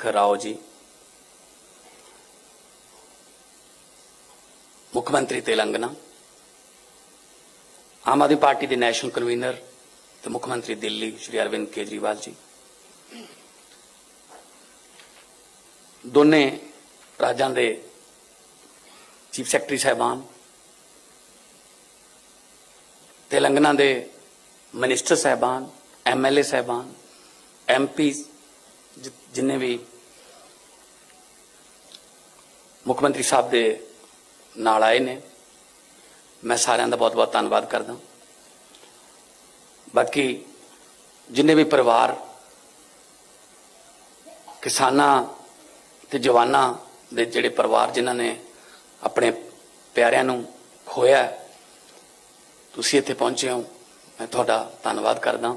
शेखर राव जी, मुख्यमंत्री तेलंगाना, आम आदमी पार्टी के नैशनल कन्वीनर तो मुख्यमंत्री दिल्ली श्री अरविंद केजरीवाल जी, दोने राज्यों के चीफ सैकटरी साहबान, तेलंगाना के मिनिस्टर साहबान, MLA साहबान, MP जिन्हें भी मुख्यमंत्री साहब के नाल आए ने, मैं सारिਆਂ ਦਾ बहुत बहुत धन्यवाद करदा। बाकी जिन्हें भी परिवार किसानां ते जवानां दे जिहड़े परिवार जिन्हां ने अपने प्यारिਆਂ ਨੂੰ खोया, तुसीं इत्थे पहुंचे हो, मैं तुहाडा धन्नवाद करदा।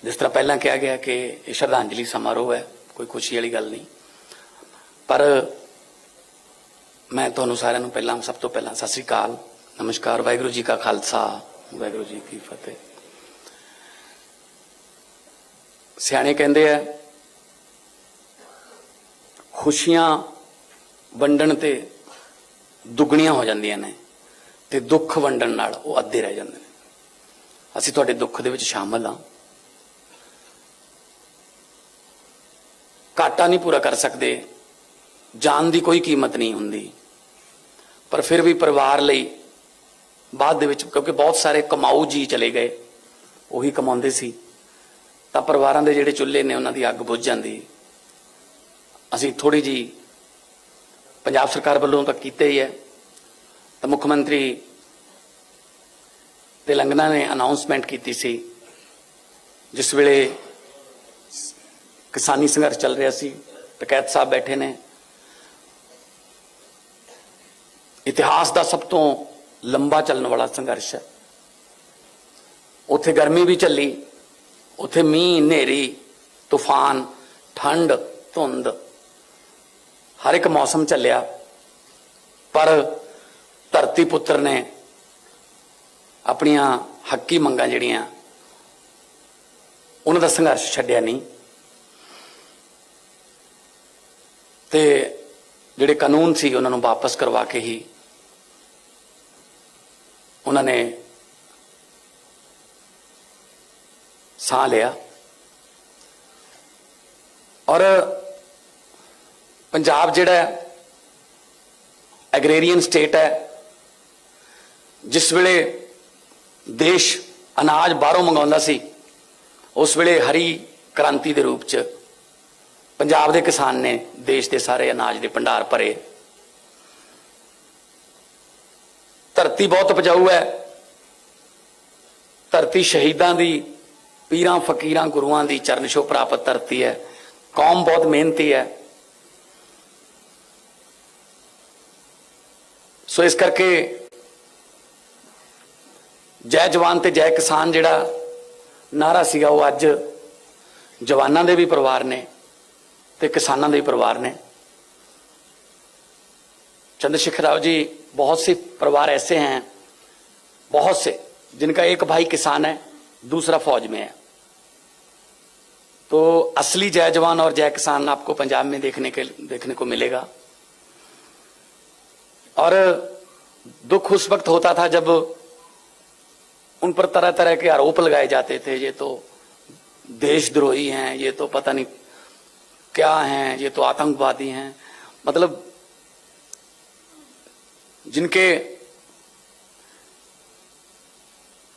जिस तरह पहला कहा गया कि यह श्रद्धांजलि समारोह है, कोई खुशी वाली गल नहीं, पर मैं तुहानूं सारिਆਂ ਨੂੰ पहला सब तो पहला सत श्री अकाल, नमस्कार, वाहिगुरू जी का खालसा, वाहिगुरू जी की फतेह। सियाणे कहंदे आ खुशियां वंडण ते दुगणियां हो जांदियां ने ते दुख वंडण नाल वो अद्धे रह जांदे ने। असीं तुहाडे दुख दे विच शामिल हां, घाटा नहीं पूरा कर सकते, जान की कोई कीमत नहीं हुंदी, पर फिर भी परिवार लई बाद दे विच क्योंकि बहुत सारे कमाऊ जी चले गए, वही कमाउंदे सी, तां परिवारां दे जिहड़े चुल्हे ने उन्हां दी अग बुझ जांदी। असीं थोड़ी जी पंजाब सरकार वालों तो कीते ही है, तो मुख्यमंत्री तेलंगाना ने अनाउंसमेंट की सी जिस वेले किसानी संघर्ष चल रहा सी, टकैत साहब बैठे ने, इतिहास का सब तो लंबा चलने वाला संघर्ष है। उत्थे गर्मी भी चली, उत्थे मीह नेरी तूफान ठंड धुंध हर एक मौसम चलिया, पर धरती पुत्र ने अपनिया हक्की मंगां जिहड़ियां उन्हां दा संघर्ष छड्डिया नहीं, ते जिहड़े कानून सी उन्हां नूं वापस करवा के ही उन्होंने साह लिया। और पंजाब जिहड़ा एग्रेरियन स्टेट है, जिस वेले देश अनाज बाहरों मंगाउंदा सी, उस वेले हरी क्रांति के रूप च पंजाब के किसान ने देश के सारे अनाज के भंडार भरे। धरती बहुत उपजाऊ है, धरती शहीदां दी, पीरां फकीरां गुरुआं दी चरण छोह प्राप्त धरती है, कौम बहुत मेहनती है। सो इस करके जय जवान ते जय किसान जिहड़ा नारा सीगा वो अज जवानां दे भी परिवार ने ते किसानां दे भी परिवार ने। चंद्रशेखर राव जी, बहुत से परिवार ऐसे हैं, बहुत से जिनका एक भाई किसान है, दूसरा फौज में है, तो असली जय जवान और जय किसान आपको पंजाब में देखने को मिलेगा। और दुख उस वक्त होता था जब उन पर तरह तरह के आरोप लगाए जाते थे, ये तो देशद्रोही हैं, ये तो पता नहीं क्या हैं, ये तो आतंकवादी हैं, मतलब जिनके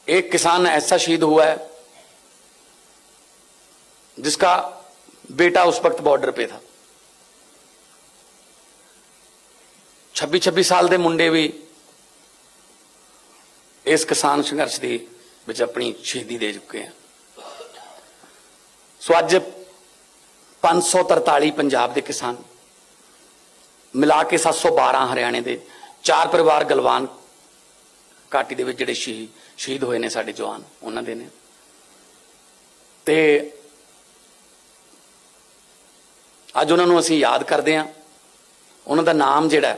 एक किसान ऐसा शहीद हुआ है जिसका बेटा उस वक्त बॉर्डर पे था। 26 साल के मुंडे भी इस किसान संघर्ष की विच अपनी शहीदी दे चुके हैं। सो अज 543 पंजाब के किसान मिला के 712 हरियाणे के, 4 परिवार गलवान घाटी दे जिहड़े शहीद होए ने साडे जवान, उन्हां दे ने। ते अज उन्हां नूं असीं याद करदे हां। उन्हां दा नाम जिहड़ा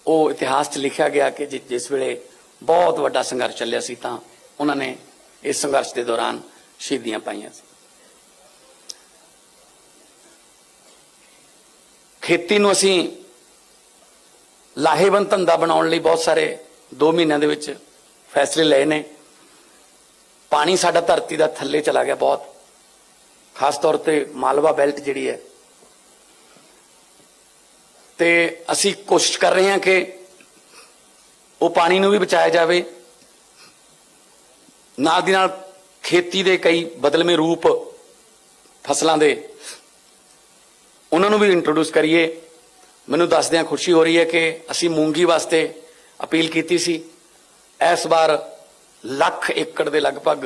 वो इतिहास च लिखिया गया कि जिस वेले बहुत वड्डा संघर्ष चलिया सी तां उन्होंने इस संघर्ष के दौरान शहीदियां पाईयां सी। खेती ਨੂੰ ਅਸੀਂ ਲਾਹੇਵੰਦ ਧੰਦਾ ਬਣਾਉਣ ਲਈ ਬਹੁਤ ਸਾਰੇ 2 ਮਹੀਨਿਆਂ ਦੇ ਵਿੱਚ ਫੈਸਲੇ ਲਏ ਨੇ। ਪਾਣੀ ਸਾਡਾ ਧਰਤੀ ਦਾ ਥੱਲੇ ਚਲਾ ਗਿਆ ਬਹੁਤ, ਖਾਸ ਤੌਰ ਤੇ ਮਾਲਵਾ ਬੈਲਟ ਜਿਹੜੀ ਹੈ, ਤੇ ਅਸੀਂ ਕੋਸ਼ਿਸ਼ ਕਰ ਰਹੇ ਹਾਂ ਕਿ ਉਹ ਪਾਣੀ ਨੂੰ ਵੀ ਬਚਾਇਆ ਜਾਵੇ। ਨਾਲ ਦੀ ਨਾਲ ਖੇਤੀ ਦੇ ਕਈ ਬਦਲਵੇਂ ਰੂਪ ਫਸਲਾਂ ਦੇ ਉਹਨਾਂ ਨੂੰ ਵੀ ਇੰਟਰੋਡਿਊਸ ਕਰੀਏ। ਮੈਨੂੰ ਦੱਸਦਿਆਂ ਖੁਸ਼ੀ ਹੋ ਰਹੀ ਹੈ ਕਿ ਅਸੀਂ ਮੂੰਗੀ ਵਾਸਤੇ ਅਪੀਲ ਕੀਤੀ ਸੀ। ਇਸ ਵਾਰ 1 ਲੱਖ ਏਕੜ ਦੇ ਲਗਭਗ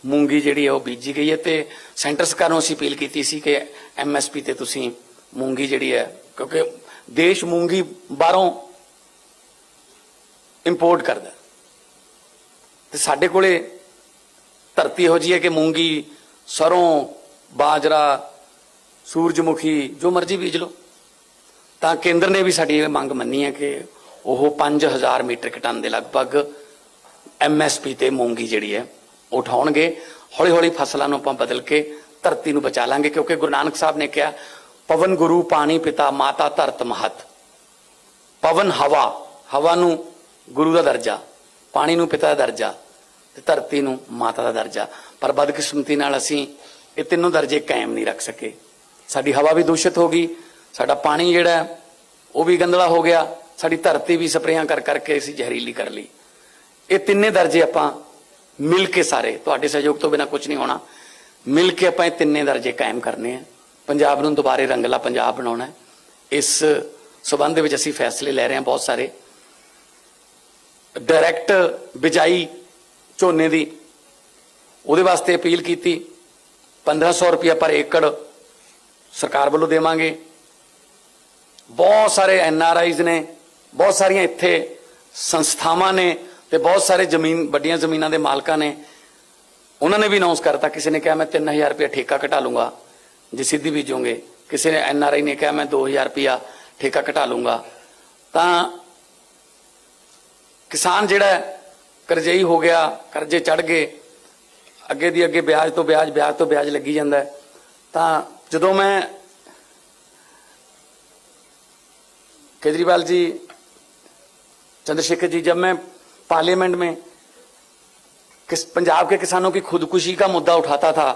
ਮੂੰਗੀ ਜਿਹੜੀ ਹੈ ਉਹ ਬੀਜੀ ਗਈ ਹੈ, ਤੇ ਸੈਂਟਰ ਸਰਕਾਰ ਨੂੰ ਅਸੀਂ ਅਪੀਲ ਕੀਤੀ ਸੀ ਕਿ MSP ਤੇ ਤੁਸੀਂ ਮੂੰਗੀ ਜਿਹੜੀ ਹੈ, ਕਿਉਂਕਿ ਦੇਸ਼ ਮੂੰਗੀ ਬਾਹਰੋਂ ਇੰਪੋਰਟ ਕਰਦਾ ਤੇ ਸਾਡੇ ਕੋਲੇ ਧਰਤੀ ਇਹੋ ਜਿਹੀ ਹੈ ਕਿ ਮੂੰਗੀ, ਸਰੋਂ, ਬਾਜਰਾ, ਸੂਰਜਮੁਖੀ ਜੋ ਮਰਜ਼ੀ ਬੀਜ ਲਓ। ਤਾਂ ਕੇਂਦਰ ਨੇ ਵੀ ਸਾਡੀ ਇਹ ਮੰਗ ਮੰਨੀ ਹੈ ਕਿ ਉਹ 5000 ਮੀਟ੍ਰਿਕ ਟਨ ਦੇ ਲਗਭਗ MSP ਤੇ ਮੂੰਗੀ ਜਿਹੜੀ ਹੈ ਉਹ ਉਠਾਉਣਗੇ। ਹੌਲੀ ਹੌਲੀ ਫਸਲਾਂ ਨੂੰ ਆਪਾਂ ਬਦਲ ਕੇ ਧਰਤੀ ਨੂੰ ਬਚਾ ਲਾਂਗੇ, ਕਿਉਂਕਿ ਗੁਰੂ ਨਾਨਕ ਸਾਹਿਬ ਨੇ ਕਿਹਾ ਪਵਨ ਗੁਰੂ ਪਾਣੀ ਪਿਤਾ ਮਾਤਾ ਧਰਤ ਮਹਤ। ਪਵਨ ਹਵਾ ਨੂੰ ਗੁਰੂ ਦਾ ਦਰਜਾ, ਪਾਣੀ ਨੂੰ ਪਿਤਾ ਦਾ ਦਰਜਾ ਤੇ ਧਰਤੀ ਨੂੰ ਮਾਤਾ ਦਾ ਦਰਜਾ। ਪਰ ਬਦਕਿਸਮਤੀ ਨਾਲ ਅਸੀਂ ਇਹ ਤਿੰਨੋਂ ਦਰਜੇ ਕਾਇਮ ਨਹੀਂ ਰੱਖ ਸਕੇ। ਸਾਡੀ ਹਵਾ ਵੀ ਦੂਸ਼ਿਤ ਹੋ ਗਈ, ਸਾਡਾ ਪਾਣੀ ਜਿਹੜਾ ਉਹ ਵੀ ਗੰਦਲਾ ਹੋ ਗਿਆ, ਸਾਡੀ ਧਰਤੀ ਵੀ ਸਪਰੇਆਂ ਕਰ ਕਰਕੇ ਅਸੀਂ ਜ਼ਹਿਰੀਲੀ ਕਰ ਲਈ। ਇਹ ਤਿੰਨੇ ਦਰਜੇ ਆਪਾਂ ਮਿਲ ਕੇ, ਸਾਰੇ ਤੁਹਾਡੇ ਸਹਿਯੋਗ ਤੋਂ ਬਿਨਾਂ ਕੁਝ ਨਹੀਂ ਹੋਣਾ, ਮਿਲ ਕੇ ਆਪਾਂ ਇਹ ਤਿੰਨੇ ਦਰਜੇ ਕਾਇਮ ਕਰਨੇ ਆ। ਪੰਜਾਬ ਨੂੰ ਦੁਬਾਰੇ ਰੰਗਲਾ ਪੰਜਾਬ ਬਣਾਉਣਾ ਹੈ। ਇਸ ਸਬੰਧ ਦੇ ਵਿੱਚ ਅਸੀਂ ਫੈਸਲੇ ਲੈ ਰਹੇ ਹਾਂ ਬਹੁਤ ਸਾਰੇ। ਡਾਇਰੈਕਟ ਬਿਜਾਈ ਝੋਨੇ ਦੀ, ਉਹਦੇ ਵਾਸਤੇ ਅਪੀਲ ਕੀਤੀ। 1500 ਰੁਪਇਆ ਪਰ ਏਕੜ ਸਰਕਾਰ ਵੱਲੋਂ ਦੇਵਾਂਗੇ। ਬਹੁਤ ਸਾਰੇ NRIs ਨੇ, ਬਹੁਤ ਸਾਰੀਆਂ ਇੱਥੇ ਸੰਸਥਾਵਾਂ ਨੇ ਤੇ ਬਹੁਤ ਸਾਰੇ ਵੱਡੀਆਂ ਜ਼ਮੀਨਾਂ ਦੇ ਮਾਲਕਾਂ ਨੇ, ਉਹਨਾਂ ਨੇ ਵੀ ਅਨਾਉਂਸ ਕਰਤਾ। ਕਿਸੇ ਨੇ ਕਿਹਾ ਮੈਂ 3000 ਰੁਪਇਆ ਠੇਕਾ ਘਟਾ ਲੂੰਗਾ ਜੇ ਸਿੱਧੀ ਬੀਜੋਗੇ, ਕਿਸੇ ਨੇ NRI ਨੇ ਕਿਹਾ ਮੈਂ 2000 ਰੁਪਇਆ ਠੇਕਾ ਘਟਾ ਲੂੰਗਾ। ਤਾਂ ਕਿਸਾਨ ਜਿਹੜਾ ਕਰਜ਼ਈ ਹੋ ਗਿਆ, ਕਰਜ਼ੇ ਚੜ ਗਏ, ਅੱਗੇ ਦੀ ਅੱਗੇ ਵਿਆਜ ਤੋਂ ਵਿਆਜ ਲੱਗੀ ਜਾਂਦਾ ਹੈ। ਤਾਂ ਜਦੋਂ मैं केजरीवाल जी, चंद्रशेखर जी, जब मैं पार्लियामेंट में पंजाब के किसानों की खुदकुशी का मुद्दा उठाता था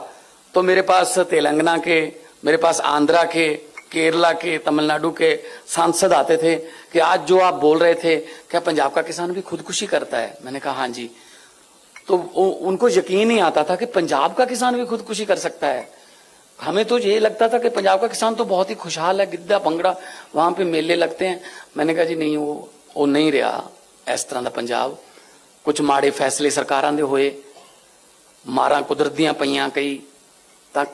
तो मेरे पास तेलंगाना के, मेरे पास आंध्रा के, केरला के, तमिलनाडु के सांसद आते थे कि आज जो आप बोल रहे थे क्या पंजाब का किसान भी खुदकुशी करता है। मैंने कहा हाँ जी। तो उनको यकीन नहीं आता था कि पंजाब का किसान भी खुदकुशी कर सकता है। हमें तो ये लगता था कि पंजाब का किसान तो बहुत ही खुशहाल है, गिद्धा भंगड़ा वहां पे मेले लगते हैं। मैंने कहा जी नहीं, वो नहीं रहा इस तरह का पंजाब। कुछ माड़े फैसले सरकारां दे होए, मारां कुदरत दियां पईयां कई, तां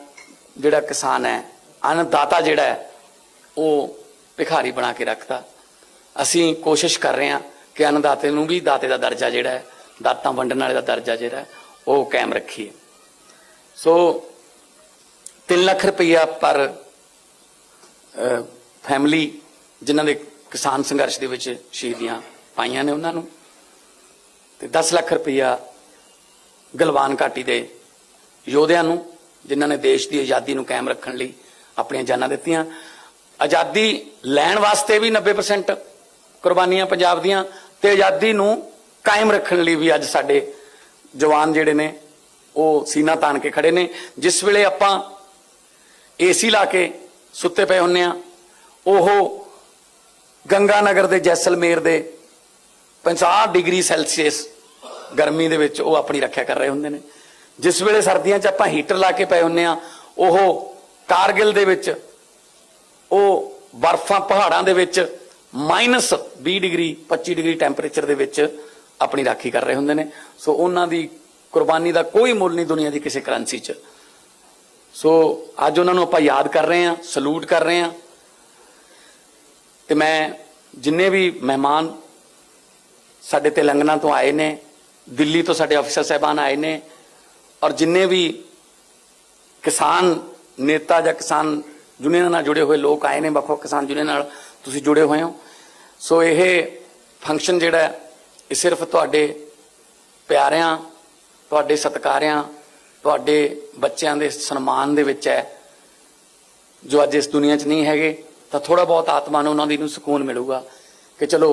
जिहड़ा किसान है, अन्नदाता जिहड़ा है वो भिखारी बना के रखता। असीं कोशिश कर रहे हैं कि अन्नदाते नूं भी दाते दा दर्जा जिहड़ा है, दातां वंडण वाले दा दर्जा जिहड़ा है वो कायम रखीए। सो 3 ਲੱਖ ਰੁਪਈਆ ਪਰ ਫੈਮਿਲੀ ਜਿਨ੍ਹਾਂ ਦੇ ਕਿਸਾਨ ਸੰਘਰਸ਼ ਦੇ ਵਿੱਚ ਸ਼ਹੀਦੀਆਂ ਪਾਈਆਂ ਨੇ ਉਹਨਾਂ ਨੂੰ, ਤੇ 10 ਲੱਖ ਰੁਪਈਆ ਗਲਵਾਨ ਘਾਟੀ ਦੇ ਯੋਧਿਆਂ ਨੂੰ ਜਿਨ੍ਹਾਂ ਨੇ ਦੇਸ਼ ਦੀ ਆਜ਼ਾਦੀ ਨੂੰ ਕਾਇਮ ਰੱਖਣ ਲਈ ਆਪਣੀਆਂ ਜਾਨਾਂ ਦਿੱਤੀਆਂ। ਆਜ਼ਾਦੀ ਲੈਣ ਵਾਸਤੇ ਵੀ 90% ਕੁਰਬਾਨੀਆਂ ਪੰਜਾਬ ਦੀਆਂ, ਤੇ ਆਜ਼ਾਦੀ ਨੂੰ ਕਾਇਮ ਰੱਖਣ ਲਈ ਵੀ ਅੱਜ ਸਾਡੇ ਜਵਾਨ ਜਿਹੜੇ ਨੇ ਉਹ ਸੀਨਾ ਤਾਣ ਕੇ ਖੜੇ ਨੇ। ਜਿਸ ਵੇਲੇ ਆਪਾਂ AC ਲਾ ਕੇ ਸੁੱਤੇ ਪਏ ਹੁੰਨੇ ਆ, ਉਹ ਗੰਗਾਨਗਰ ਦੇ ਜੈਸਲਮੇਰ ਦੇ 50 ਡਿਗਰੀ ਸੈਲਸੀਅਸ ਗਰਮੀ ਦੇ ਵਿੱਚ ਉਹ ਆਪਣੀ ਰੱਖਿਆ ਕਰ ਰਹੇ ਹੁੰਦੇ ਨੇ। ਜਿਸ ਵੇਲੇ ਸਰਦੀਆਂ 'ਚ ਆਪਾਂ ਹੀਟਰ ਲਾ ਕੇ ਪਏ ਹੁੰਨੇ ਆ, ਉਹ ਕਾਰਗਿਲ ਦੇ ਵਿੱਚ ਉਹ ਬਰਫਾਂ ਪਹਾੜਾਂ ਦੇ ਵਿੱਚ -20 ਡਿਗਰੀ 25 ਡਿਗਰੀ ਟੈਂਪਰੇਚਰ ਦੇ ਵਿੱਚ ਆਪਣੀ ਰਾਖੀ ਕਰ ਰਹੇ ਹੁੰਦੇ ਨੇ। ਸੋ ਉਹਨਾਂ ਦੀ ਕੁਰਬਾਨੀ ਦਾ ਕੋਈ ਮੁੱਲ ਨਹੀਂ ਦੁਨੀਆ ਦੀ ਕਿਸੇ ਕਰੰਸੀ 'ਚ। ਸੋ ਅੱਜ ਉਹਨਾਂ ਨੂੰ ਆਪਾਂ ਯਾਦ ਕਰ ਰਹੇ ਹਾਂ, ਸਲੂਟ ਕਰ ਰਹੇ ਹਾਂ। ਤੇ ਮੈਂ ਜਿੰਨੇ ਵੀ ਮਹਿਮਾਨ ਸਾਡੇ ਤੇਲੰਗਾਨਾ ਤੋਂ ਆਏ ਨੇ, ਦਿੱਲੀ ਤੋਂ ਸਾਡੇ ਅਫਸਰ ਸਾਹਿਬਾਨ ਆਏ ਨੇ, ਔਰ ਜਿੰਨੇ ਵੀ ਕਿਸਾਨ ਨੇਤਾ ਜਾਂ ਕਿਸਾਨ ਯੂਨੀਅਨ ਨਾਲ ਜੁੜੇ ਹੋਏ ਲੋਕ ਆਏ ਨੇ, ਵੱਖ-ਵੱਖ ਕਿਸਾਨ ਯੂਨੀਅਨ ਨਾਲ ਤੁਸੀਂ ਜੁੜੇ ਹੋਏ ਹੋ। ਸੋ ਇਹ ਫੰਕਸ਼ਨ ਜਿਹੜਾ ਇਹ ਸਿਰਫ ਤੁਹਾਡੇ ਪਿਆਰਿਆਂ, ਤੁਹਾਡੇ ਸਤਿਕਾਰਿਆਂ, ਤੁਹਾਡੇ ਬੱਚਿਆਂ ਦੇ ਸਨਮਾਨ ਦੇ ਵਿੱਚ ਹੈ, ਜੋ ਅੱਜ ਇਸ ਦੁਨੀਆ 'ਚ ਨਹੀਂ ਹੈਗੇ। ਤਾਂ ਥੋੜਾ ਬਹੁਤ ਆਤਮਾ ਨੂੰ ਉਹਨਾਂ ਦੀ ਨੂੰ ਸਕੂਨ ਮਿਲੂਗਾ ਕਿ ਚਲੋ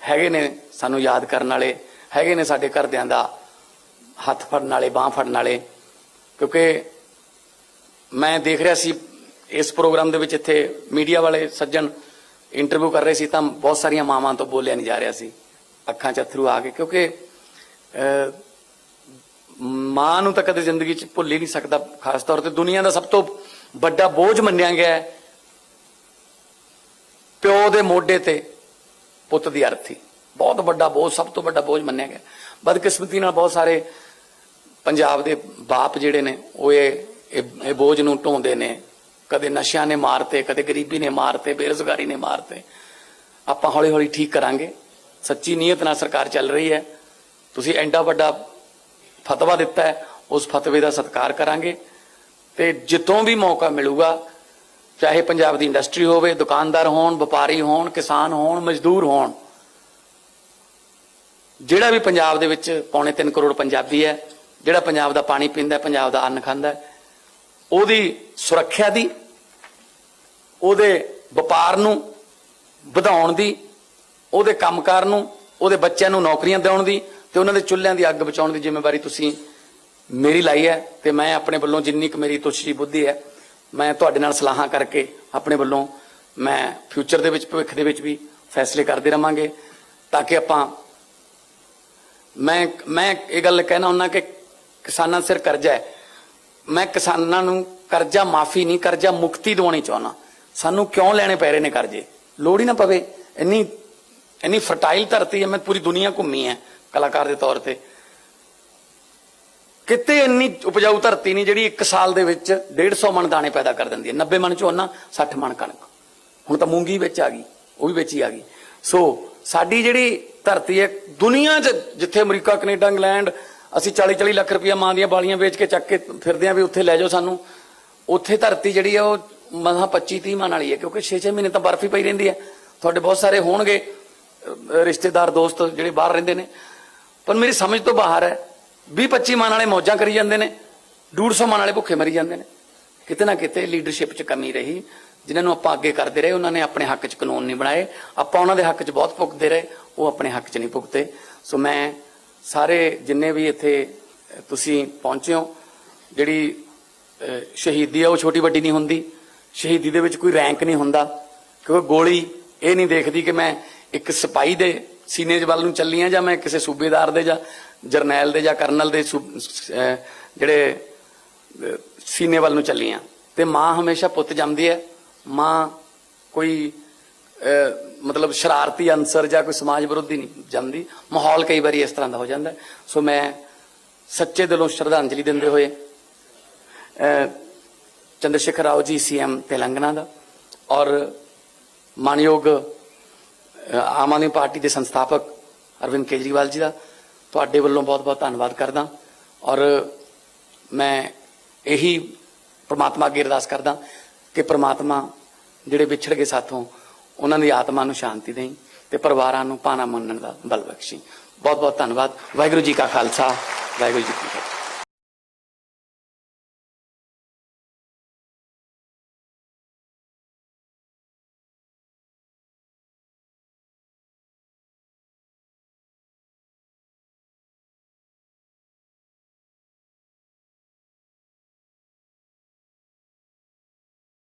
ਹੈਗੇ ਨੇ ਸਾਨੂੰ ਯਾਦ ਕਰਨ ਵਾਲੇ, ਹੈਗੇ ਨੇ ਸਾਡੇ ਘਰਦਿਆਂ ਦਾ ਹੱਥ ਫੜਨ ਵਾਲੇ, ਬਾਂਹ ਫੜਨ ਵਾਲੇ। ਕਿਉਂਕਿ ਮੈਂ ਦੇਖ ਰਿਹਾ ਸੀ ਇਸ ਪ੍ਰੋਗਰਾਮ ਦੇ ਵਿੱਚ ਇੱਥੇ ਮੀਡੀਆ ਵਾਲੇ ਸੱਜਣ ਇੰਟਰਵਿਊ ਕਰ ਰਹੇ ਸੀ ਤਾਂ ਬਹੁਤ ਸਾਰੀਆਂ ਮਾਵਾਂ ਤੋਂ ਬੋਲਿਆ ਨਹੀਂ ਜਾ ਰਿਹਾ ਸੀ, ਅੱਖਾਂ 'ਚ ਅੱਥਰੂ ਆ ਗਏ। ਕਿਉਂਕਿ ਮਾਂ ਨੂੰ ਤਾਂ ਕਦੇ ਜ਼ਿੰਦਗੀ 'ਚ ਭੁੱਲ ਹੀ ਨਹੀਂ ਸਕਦਾ। ਖਾਸ ਤੌਰ ਤੇ ਦੁਨੀਆ ਦਾ ਸਭ ਤੋਂ ਵੱਡਾ ਬੋਝ ਮੰਨਿਆ ਗਿਆ ਹੈ ਪਿਓ ਦੇ ਮੋਢੇ ਤੇ ਪੁੱਤ ਦੀ ਅਰਥੀ। ਬਹੁਤ ਵੱਡਾ ਬੋਝ, ਸਭ ਤੋਂ ਵੱਡਾ ਬੋਝ ਮੰਨਿਆ ਗਿਆ। ਬਦਕਿਸਮਤੀ ਨਾਲ ਬਹੁਤ ਸਾਰੇ ਪੰਜਾਬ ਦੇ ਬਾਪ ਜਿਹੜੇ ਨੇ ਉਹ ਇਹ ਬੋਝ ਨੂੰ ਢੋਂਦੇ ਨੇ। ਕਦੇ ਨਸ਼ਿਆਂ ਨੇ ਮਾਰਤੇ, ਕਦੇ ਗਰੀਬੀ ਨੇ ਮਾਰਤੇ, ਬੇਰੁਜ਼ਗਾਰੀ ਨੇ ਮਾਰਤੇ। ਆਪਾਂ ਹੌਲੀ ਹੌਲੀ ਠੀਕ ਕਰਾਂਗੇ। ਸੱਚੀ ਨੀਅਤ ਨਾਲ ਸਰਕਾਰ ਚੱਲ ਰਹੀ ਹੈ। ਤੁਸੀਂ ਐਡਾ ਵੱਡਾ ਫਤਵਾ ਦਿੱਤਾ ਹੈ, ਉਸ ਫਤਵੇ ਦਾ ਸਤਿਕਾਰ ਕਰਾਂਗੇ ਤੇ ਜਿੱਥੋਂ ਵੀ ਮੌਕਾ ਮਿਲੂਗਾ, ਚਾਹੇ ਪੰਜਾਬ ਦੀ ਇੰਡਸਟਰੀ ਹੋਵੇ, ਦੁਕਾਨਦਾਰ ਹੋਣ, ਵਪਾਰੀ ਹੋਣ, ਕਿਸਾਨ ਹੋਣ, ਮਜ਼ਦੂਰ ਹੋਣ, ਜਿਹੜਾ ਵੀ ਪੰਜਾਬ ਦੇ ਵਿੱਚ 3.25 ਕਰੋੜ ਪੰਜਾਬੀ ਹੈ, ਜਿਹੜਾ ਪੰਜਾਬ ਦਾ ਪਾਣੀ ਪੀਂਦਾ, ਪੰਜਾਬ ਦਾ ਅੰਨ ਖਾਂਦਾ, ਉਹਦੀ ਸੁਰੱਖਿਆ ਦੀ, ਉਹਦੇ ਵਪਾਰ ਨੂੰ ਵਧਾਉਣ ਦੀ, ਉਹਦੇ ਕੰਮਕਾਰ ਨੂੰ, ਉਹਦੇ ਬੱਚਿਆਂ ਨੂੰ ਨੌਕਰੀਆਂ ਦਿਵਾਉਣ ਦੀ ਤੇ ਉਹਨਾਂ ਦੇ ਚੁੱਲ੍ਹਿਆਂ ਦੀ ਅੱਗ ਬਚਾਉਣ ਦੀ ਜ਼ਿੰਮੇਵਾਰੀ ਤੁਸੀਂ ਮੇਰੀ ਲਾਈ ਹੈ। ਤੇ ਮੈਂ ਆਪਣੇ ਵੱਲੋਂ ਜਿੰਨੀ ਕੁ ਮੇਰੀ ਤੁੱਛੀ ਬੁੱਧੀ ਹੈ, ਮੈਂ ਤੁਹਾਡੇ ਨਾਲ ਸਲਾਹਾਂ ਕਰਕੇ ਆਪਣੇ ਵੱਲੋਂ ਮੈਂ ਫਿਊਚਰ ਦੇ ਵਿੱਚ, ਭਵਿੱਖ ਦੇ ਵਿੱਚ ਵੀ ਫੈਸਲੇ ਕਰਦੇ ਰਹਾਂਗੇ ਤਾਂ ਕਿ ਆਪਾਂ ਮੈਂ ਇਹ ਗੱਲ ਕਹਿਣਾ ਹੁੰਦਾ ਕਿ ਕਿਸਾਨਾਂ ਸਿਰ ਕਰਜ਼ਾ ਹੈ। ਮੈਂ ਕਿਸਾਨਾਂ ਨੂੰ ਕਰਜ਼ਾ ਮਾਫੀ ਨਹੀਂ, ਕਰਜ਼ਾ ਮੁਕਤੀ ਦਿਵਾਉਣੀ ਚਾਹੁੰਦਾ। ਸਾਨੂੰ ਕਿਉਂ ਲੈਣੇ ਪੈ ਰਹੇ ਨੇ ਕਰਜ਼ੇ? ਲੋੜ ਹੀ ਨਾ ਪਵੇ। ਇੰਨੀ ਫਰਟਾਈਲ ਧਰਤੀ ਹੈ, ਮੈਂ ਪੂਰੀ ਦੁਨੀਆ ਘੁੰਮੀ ਹੈ ਕਲਾਕਾਰ ਦੇ ਤੌਰ ਤੇ, ਕਿਤੇ ਇੰਨੀ ਉਪਜਾਊ ਧਰਤੀ ਨਹੀਂ ਜਿਹੜੀ 1 ਸਾਲ ਦੇ ਵਿੱਚ 150 ਮਣ ਦਾਣੇ ਪੈਦਾ ਕਰ ਦਿੰਦੀ ਹੈ। 90 ਮਣ ਝੋਨਾ, 60 ਮਣ ਕਣਕ। ਹੁਣ ਤਾਂ ਮੂੰਗੀ ਵਿੱਚ ਆ ਗਈ, ਉਹ ਵੀ ਵਿੱਚ ਹੀ ਆ ਗਈ। ਸੋ ਸਾਡੀ ਜਿਹੜੀ ਧਰਤੀ ਹੈ ਦੁਨੀਆ 'ਚ, ਜਿੱਥੇ ਅਮਰੀਕਾ, ਕੈਨੇਡਾ, ਇੰਗਲੈਂਡ, ਅਸੀਂ 40-40 ਲੱਖ ਰੁਪਇਆ ਮਾਂ ਦੀਆਂ ਬਾਲੀਆਂ ਵੇਚ ਕੇ ਚੱਕ ਕੇ ਫਿਰਦੇ ਆ ਵੀ ਉੱਥੇ ਲੈ ਜਾਓ ਸਾਨੂੰ, ਉੱਥੇ ਧਰਤੀ ਜਿਹੜੀ ਆ ਉਹ ਮਸਾਂ 25-30 ਮਣ ਵਾਲੀ ਹੈ। ਕਿਉਂਕਿ 6-6 ਮਹੀਨੇ ਤਾਂ ਬਰਫ਼ ਹੀ ਪਈ ਰਹਿੰਦੀ ਹੈ। ਤੁਹਾਡੇ ਬਹੁਤ ਸਾਰੇ ਹੋਣਗੇ ਰਿਸ਼ਤੇਦਾਰ, ਦੋਸਤ ਜਿਹੜੇ ਬਾਹਰ ਰਹਿੰਦੇ ਨੇ, ਪਰ ਮੇਰੀ ਸਮਝ ਤੋਂ ਬਾਹਰ ਹੈ। 20-25 ਮਣ ਵਾਲੇ ਮੌਜਾਂ ਕਰੀ ਜਾਂਦੇ ਨੇ, 150 ਮਣ ਵਾਲੇ ਭੁੱਖੇ ਮਰੀ ਜਾਂਦੇ ਨੇ। ਕਿਤੇ ਨਾ ਕਿਤੇ ਲੀਡਰਸ਼ਿਪ 'ਚ ਕਮੀ ਰਹੀ। ਜਿਨ੍ਹਾਂ ਨੂੰ ਆਪਾਂ ਅੱਗੇ ਕਰਦੇ ਰਹੇ, ਉਹਨਾਂ ਨੇ ਆਪਣੇ ਹੱਕ 'ਚ ਕਾਨੂੰਨ ਨਹੀਂ ਬਣਾਏ। ਆਪਾਂ ਉਹਨਾਂ ਦੇ ਹੱਕ 'ਚ ਬਹੁਤ ਭੁਗਤਦੇ ਰਹੇ, ਉਹ ਆਪਣੇ ਹੱਕ 'ਚ ਨਹੀਂ ਭੁਗਤੇ। ਸੋ ਮੈਂ ਸਾਰੇ ਜਿੰਨੇ ਵੀ ਇੱਥੇ ਤੁਸੀਂ ਪਹੁੰਚੇ ਹੋ, ਜਿਹੜੀ ਸ਼ਹੀਦੀ ਆ ਉਹ ਛੋਟੀ ਵੱਡੀ ਨਹੀਂ ਹੁੰਦੀ। ਸ਼ਹੀਦੀ ਦੇ ਵਿੱਚ ਕੋਈ ਰੈਂਕ ਨਹੀਂ ਹੁੰਦਾ, ਕਿਉਂਕਿ ਗੋਲੀ ਇਹ ਨਹੀਂ ਦੇਖਦੀ ਕਿ ਮੈਂ ਇੱਕ ਸਿਪਾਹੀ ਦੇ ਸੀਨੇ ਵੱਲ ਨੂੰ ਚੱਲੀ ਆ ਜਾਂ ਮੈਂ ਕਿਸੇ ਸੂਬੇਦਾਰ ਦੇ ਜਾਂ ਜਰਨੈਲ ਦੇ ਜਾਂ ਕਰਨਲ ਦੇ ਜਿਹੜੇ ਸੀਨੇ ਵੱਲ ਨੂੰ ਚੱਲੀ ਆ। ਤੇ ਮਾਂ ਹਮੇਸ਼ਾ ਪੁੱਤ ਜੰਮਦੀ ਹੈ। ਮਾਂ ਕੋਈ ਮਤਲਬ ਸ਼ਰਾਰਤੀ ਅਨਸਰ ਜਾਂ ਕੋਈ ਸਮਾਜ ਵਿਰੋਧੀ ਨਹੀਂ ਜੰਮਦੀ। ਮਾਹੌਲ ਕਈ ਵਾਰੀ ਇਸ ਤਰ੍ਹਾਂ ਦਾ ਹੋ ਜਾਂਦਾ। ਸੋ ਮੈਂ ਸੱਚੇ ਦਿਲੋਂ ਸ਼ਰਧਾਂਜਲੀ ਦਿੰਦੇ ਹੋਏ ਚੰਦਰਸ਼ੇਖਰ ਰਾਓ ਜੀ CM ਤੇਲੰਗਾਨਾ ਦਾ ਔਰ ਮਾਨਯੋਗ ਆਮ ਆਦਮੀ ਪਾਰਟੀ ਦੇ ਸੰਸਥਾਪਕ ਅਰਵਿੰਦ ਕੇਜਰੀਵਾਲ ਜੀ ਦਾ ਤੁਹਾਡੇ ਵੱਲੋਂ ਬਹੁਤ-ਬਹੁਤ ਧੰਨਵਾਦ ਕਰਦਾ। ਔਰ ਮੈਂ ਇਹੀ ਪ੍ਰਮਾਤਮਾ ਅੱਗੇ ਅਰਦਾਸ ਕਰਦਾ ਕਿ ਪ੍ਰਮਾਤਮਾ ਜਿਹੜੇ ਵਿਛੜ ਗਏ ਸਾਥੋਂ, ਉਹਨਾਂ ਦੀ ਆਤਮਾ ਨੂੰ ਸ਼ਾਂਤੀ ਦੇਈ ਤੇ ਪਰਿਵਾਰਾਂ ਨੂੰ ਭਾਣਾ ਮੰਨਣ ਦਾ ਬਲ ਬਖਸ਼ੀ। ਬਹੁਤ-ਬਹੁਤ ਧੰਨਵਾਦ। ਵਾਹਿਗੁਰੂ ਜੀ ਕਾ ਖਾਲਸਾ, ਵਾਹਿਗੁਰੂ ਜੀ ਕੀ ਫਤਿਹ।